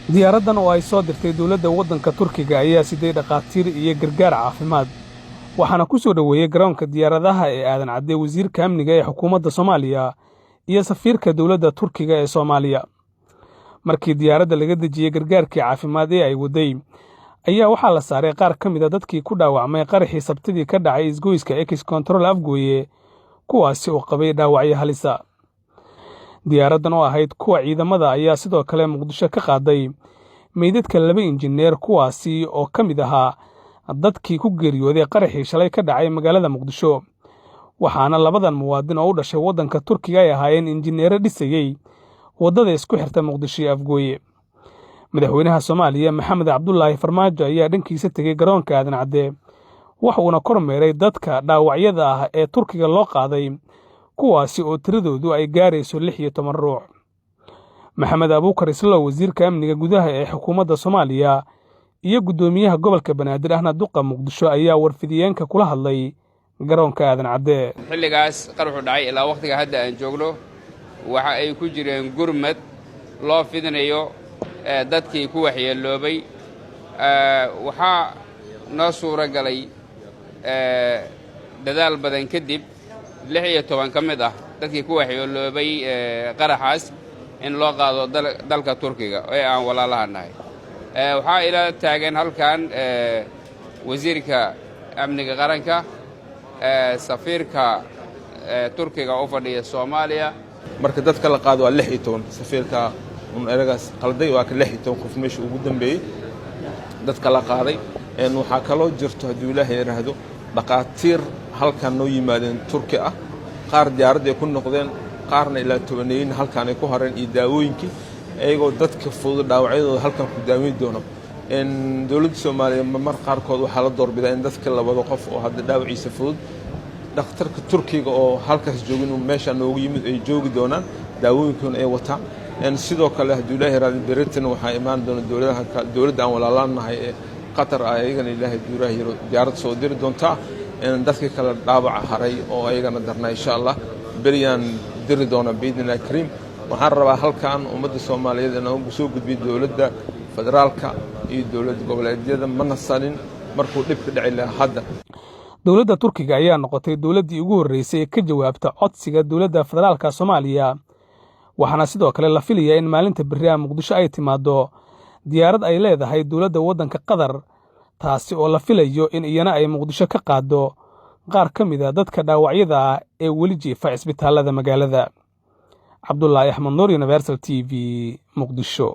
diyaaradan oo ay soo dirtay dawladda waddanka Turkiga ayaa siday dhaqaatiir iyo gargaar caafimaad waxaana ku soo dhaweeyay garoonka diyaaradaha ee aadan cadde wasiirka amniga ee xukuumadda Soomaaliya iyo safiirka dawladda Turkiga ee Soomaaliya. Markii diyaaradda laga dejiyay gargaarkii caafimaad ee ay waday ayaa waxaa la saaray qaar ka mid ah dadkii ku dhaawacmay qaraxii Sabtidii ka dhacay isgoyska Ex Control Afgooye kuwaasi oo qabay dhaawacyo halis ah. Diyaaradan oo ahayd kuwa ciidamada ayaa sidoo kale Muqdisho ka qaaday meydadka 2 injineer kuwaasi oo ka mid ahaa dadkii ku geeriyooday qaraxii shalay ka dhacay magaalada Muqdisho. waxaana labadan muwaadin oo u dhashay waddanka Turkiga ay ahaayeen injineer dhisayay wadada isku xirta Muqdisho iyo Afgooye. Madaxweynaha Soomaaliya Maxamed Cabdullaahi Farmaajo ayaa dhankiisa tagay garoonka aadan cadde waxuuna kormeeray dadka dhaawacyada ah ee Turkiga loo qaaday kuwaasi oo tiradoodu ay gaarayso 16 ruux. Maxamed Abuukar Islo wasiirka amniga gudaha ee xukuumadda Soomaaliya iyo gudoomiyaha gobolka Banaadir ahna duqa Muqdisho ayaa warfidiyeenka kula hadlay garoonka aadan cadde. xilligaas qaruxu dhacay ilaa waqtiga hadda aan joogno waxa ay ku jireen gurmad loo fidinayo dadkii ku waxyeeloobay waxa noo suura galay dadaal badan kadib 16 ka mid ah dadkii ku waxyeeloobay qaraxaas in loo qaado dalka Turkiga oo aan walaalaha nahay. waxa ila taagan halkan wasiirka amniga qaranka safiirka Turkiga oo fadhiya Soomaaliya marka dadka la qaado 16 safiirka eragaas qalday waa ka 16 qof meesha ugu dambeeyay dadka la qaaday waxa kala jirto hadii Ilaahay yiraahdo dhaqaatiir halkan noo yimaadeen Turki ah qaar diyaarad ay ku noqdeen qaarna ilaa 12 halkan ay ku hareen iyo daawooyinkii ayagoo dadka fudud dhaawacyadooda halkan ku daaweyn doono dawladda Soomaaliya mar qaarkood waxa la doorbiday in dadka la wado qof oo hadda dhaawaciisa fudud dhakhtarka Turkiga oo halkaas joogin meesha noogu yimid ay joogi doonaan daawooyinkuna ay wataan sidoo kale hadii Ilaahay raadi Britain waxa imaan doona dawladda aan walaalaanahay ee Qatar ayagana Ilaahay duuraahiyo diyaarad soo diri doonta dadka kala dhaawac haray oo ayagana darna insha Allah beriyaan diri doona biidna Karim. waxaan rabaa halkan ummadda Soomaaliyeed inaan soo gudbiyo dawladda federaalka iyo dawladda goboleedyada ma nasanin markuu dhib ka dhacay lahaa hadda. Dawladda Turkiga ayaa noqotay dawladdii ugu horeysay ee ka jawaabta codsiga dawladda federaalka Soomaaliya waxaana sidoo kale la filayaa in maalinta berri ah Muqdisho ay timaado diyaarad ay leedahay dawladda waddanka Qatar taasi oo la filayo in iyana ay Muqdisho ka qaado qaar ka mid ah dadka dhaawacyada ah ee weli jiifa isbitaalada magaalada. Cabdullaahi Axmed Nuur Universal TV Muqdisho.